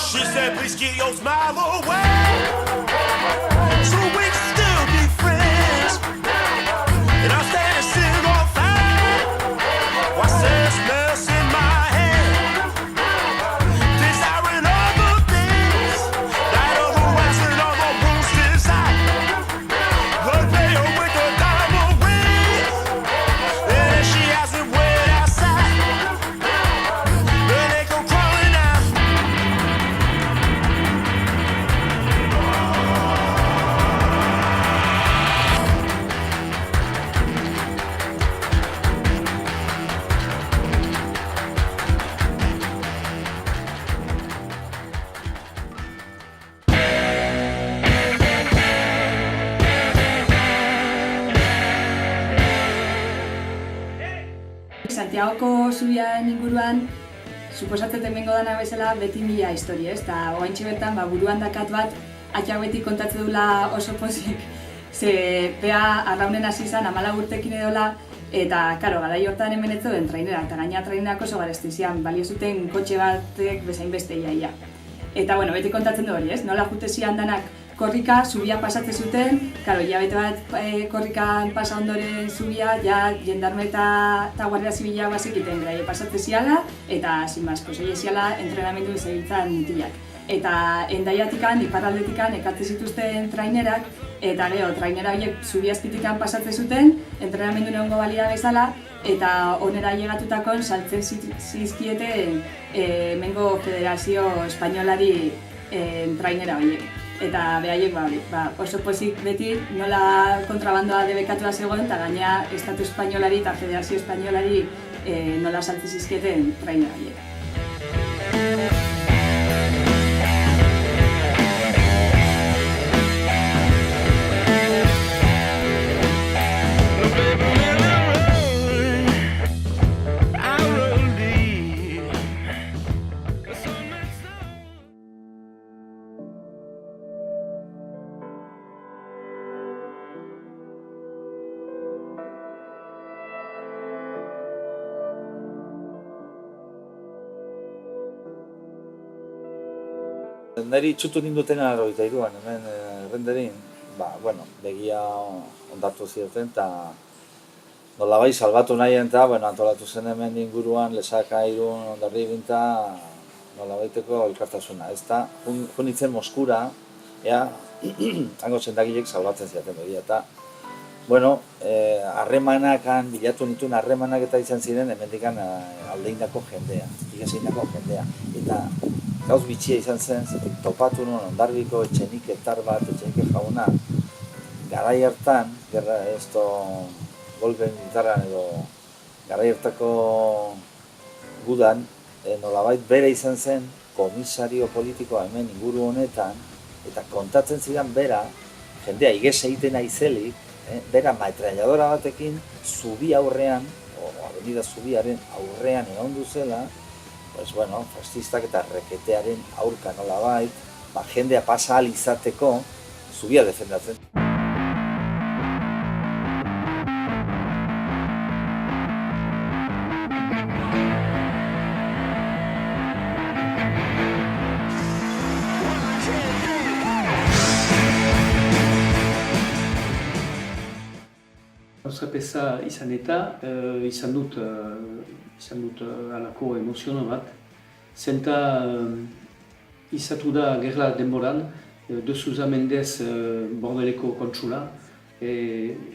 She said, please get your smile away, so we can still be friends. And I'll stand and sing on fire, while there's mess in my head, desiring all the things that otherwise and all the rules desire. But they are with a diamond ring, and she hasn't wait outside, then they go crawling out. Santiagoko zubiaren inguruan, suposatzen hemengo dana bezala beti mila historia, ez? Eta oraintxe bertan buruan dakat bat, atxak beti kontatzen dula oso pozik, ze bea arraunen hasi izan 14 urtekin edola, eta, karo, garai hortan hemen ez zeuden trainera, eta gaina trainerak oso gareztu izan, balio zuten kotxe batek bezain beste iaia. Eta, bueno, beti kontatzen du hori, ez? Nola jute zian danak korrika, zubia pasatzen zuten, karo, hilabete bat korrikan pasa ondoren zubia, ja jendarme eta guardia zibila bazekiten graie pasatzen ziala, eta, zinbaz, posoie ziala entrenamendu zebiltzan mutilak. Eta endaiatikan, iparraldetikan ekartzen zituzten trainerak, eta gero, trainera horiek zubi azpitikan pasatzen zuten, entrenamendu neongo balia bezala, eta onera llegatutakoan saltzen zizkieten hemengo Federazio Espainolari trainera horiek. Eta behaiek oso pozik beti nola kontrabandoa debekatua zegoen, eta gaina Estatu Espainolari eta Federazio Espainolari nola saltzen zizkieten trainera horiek. Neri txutu nindutena 93an, hemen errenderin, begia ondatu zioten, eta nolabait salbatu nahien eta antolatu zen hemen inguruan, Lesaka, Irun, Hondarribin eta nolabaiteko elkartasuna. Ez da, junitzen Moskura, hango txendagilek salbatzen ziaten begia, eta harremanak, bilatu nituen harremanak eta izan ziren hemendikan aldeindako jendea, igeseindako jendea. Eta gauz bitxia izan zen, zetik topatu nuen Hondarribiko etxeniker bat, etxeniker jauna, garai hartan, golpen gitarran edo garai hartako gudan, nolabait bere izan zen komisario politikoa hemen inguru honetan, eta kontatzen zidan bera, jendea igez egiten aizelik, bera maetrailadora batekin zubi aurrean, avenida zubiaren aurrean egon duzela, fascistak eta reketearen aurka nolabait, jendea pasa ahal izateko zubia defendatzen. Auzapeza izan eta izan dut halako emoziono bat. Zenta izatu da gerla denboran, de Sousa Mendez Bordeleko kontsula,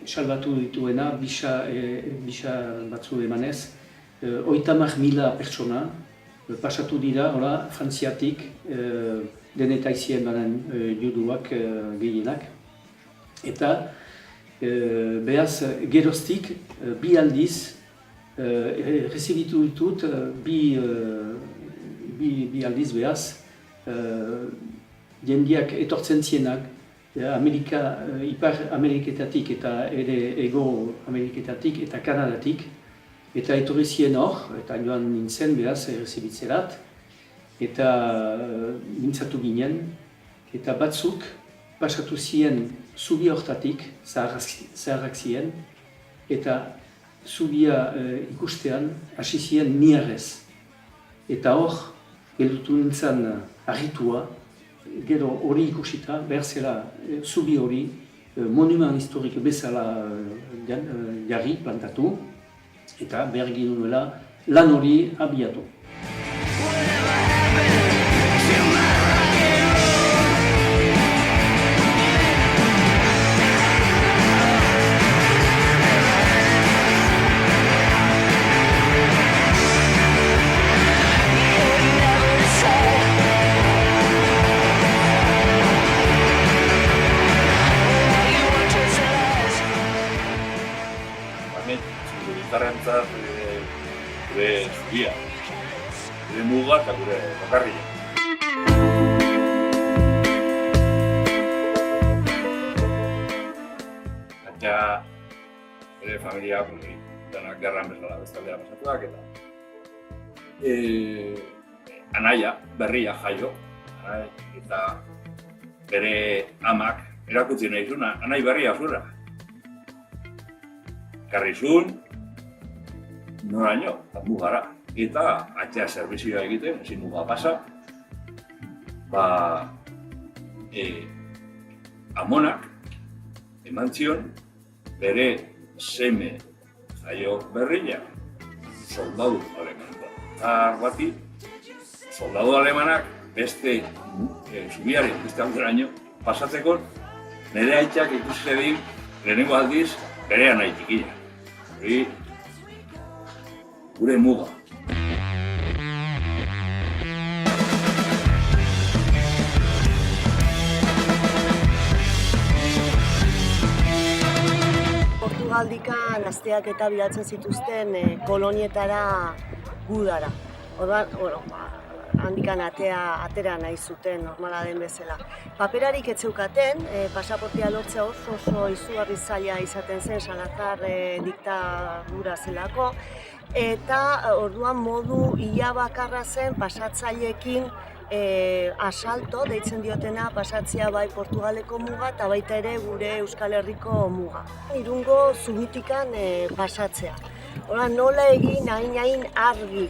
salbatu dituena, bisa batzu emanez, 30.000 pertsona pasatu dira, Frantziatik, denetaizien banan juduak gehienak. Eta behaz, geroztik, bi aldiz, rezibitu ditut, bi aldiz behaz, jendiak etortzen zienak, Ipar Ameriketatik eta ere Ego Ameriketatik eta Kanadatik, Eta etorri ziren hor, eta joan nintzen behaz errezibitzerat, eta mintzatu ginen, eta batzuk pasatu ziren zubi hortatik, zaharrak ziren, eta zubia ikustean hasi ziren niarrez. Eta hor, geldutu nintzen harritua, gero hori ikusita, behar zela zubi hori monument historik bezala jarri, plantatu, eta behar ginuela lan hori abiatu. Bizarrentzat gure zubia, gure muga eta gure bakarria. Baina gure familia danak gerran bezala bestaldea pasatuak eta anaia, berria jaio, eta bere amak erakutsi nahi zuen, anai berria zura. Karri zuen, noraino, mugara. Eta atxea zerbizioa egiten, ezin muga pasa. Amonak eman zion bere seme jaio berria, soldadu alemanak. Bati, soldadu alemanak beste zubiaren, beste alderaino pasatzeko, nire aitzak ikusi zedin lehenengo aldiz bere anai txikila. Hori gure muga. Portugaldikan asteak eta bilatzen zituzten kolonietara gudara. Orduan, handikan atera nahi zuten normala den bezala. Paperarik ez zeukaten, pasaportea lortzea oso izugarri zaila izaten zen Salazar diktadura zelako, eta orduan modu ia bakarra zen pasatzaileekin asalto deitzen diotena pasatzea bai Portugaleko muga eta baita ere gure Euskal Herriko muga. Irungo zubitikan pasatzea. Horan, nola egin hain argi,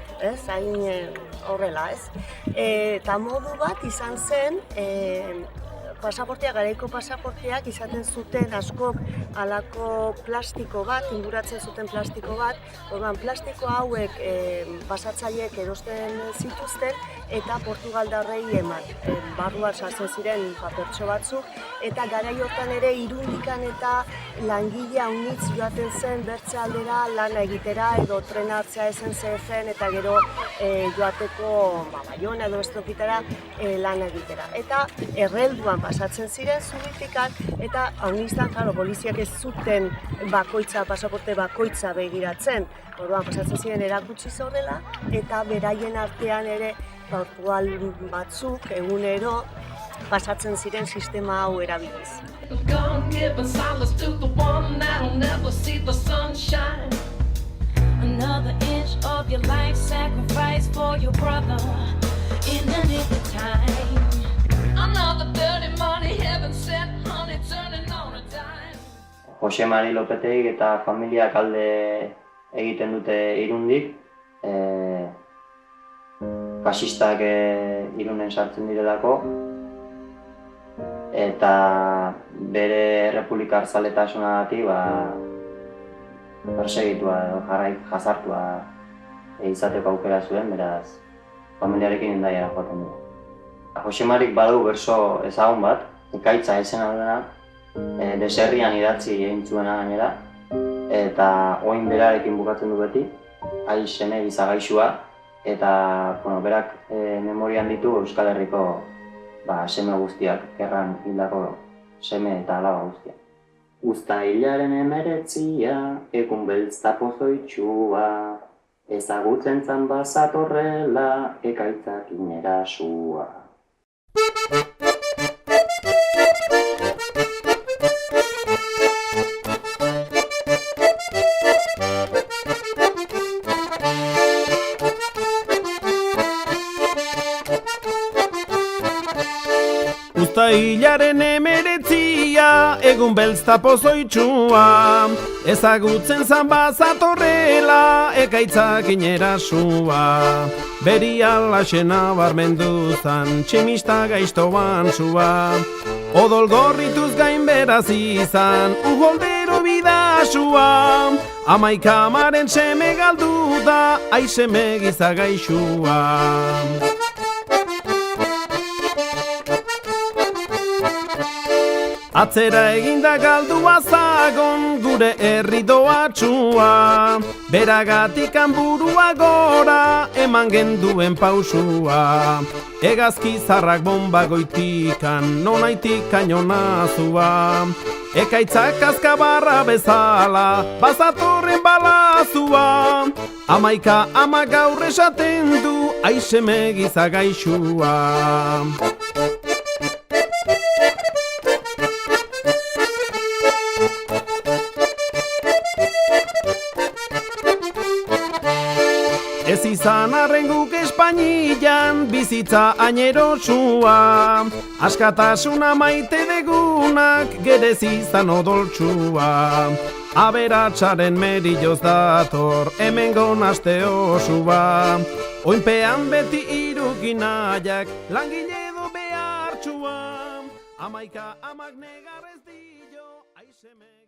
hain horrela, ez? Eta modu bat izan zen, garaiko pasaporteak izaten zuten askok halako plastiko bat, inguratzen zuten plastiko bat, orduan plastiko hauek pasatzaileek erosten zituzten eta Portugaldarrei eman. Barruan sartzen ziren papertxo batzuk, eta garai hortan ere Irundikan eta langile haunitz joaten zen bertze aldera lana egitera edo trena hartzea ezen zen eta gero joateko Baiona edo Estokitara lana egitera. Eta errelduan pasatzen ziren zubitikan eta hauniztan, poliziak ez zuten pasaporte bakoitza begiratzen. Orduan pasatzen ziren erakutsi horrela eta beraien artean ere Portugal batzuk egunero pasatzen ziren sistema hau erabiliz. Another inch of your life sacrifice for your brother in the nick of time. Another dirty money heaven sent honey turning on a dime. Jose Mari Lopetegik eta familiak alde egiten dute Irundik. Faxistak Irunen sartzen direlako eta bere republikar zaletasunagatik persegitua edo jazartua izateko aukera zuen, beraz familiarekin endaiara joaten du. Jose Marik badu berso ezagun bat, Ekaitza esen aldena, deserrian idatzi egin zuena gainera, eta oin berarekin bukatzen du beti, hai seme gizagaixua, eta berak memorian ditu Euskal Herriko seme guztiak, gerran hildako seme eta alaba guztiak. Uztailaren 19, egun beltza pozoitxua, ezagutzen zan bazatorrela, ekaitzakin erasua. Uztailaren 19, egun beltzta pozoitxua, ezagutzen zan bazatorrela, ekaitzak inerasua. Berialaxe nabarmendu zan, tximista gaiztoan zua. Odol gorrituz gain beraz izan, uholdero bidasua. Amaikamaren seme galdu da, aizeme gizagaixua. Atzera eginda galdua zagon gure herri doatxua, beragatikan burua gora eman genduen pausua. Egazki zarrak bomba goitikan, nonaitik kainonazua. Ekaitzak azkabarra bezala, bazatorren balazua. Amaika ama gaur esaten du, aizeme gizagaixua. Ez izan arren guk Espainian bizitza ainerosua, askatasuna maite degunak gerez izan odoltsua. Aberatsaren merilloz dator hemengo naste osua, oinpean beti irukinaiak langile edo behartsua. Amaika amak negarrez dio, aizeme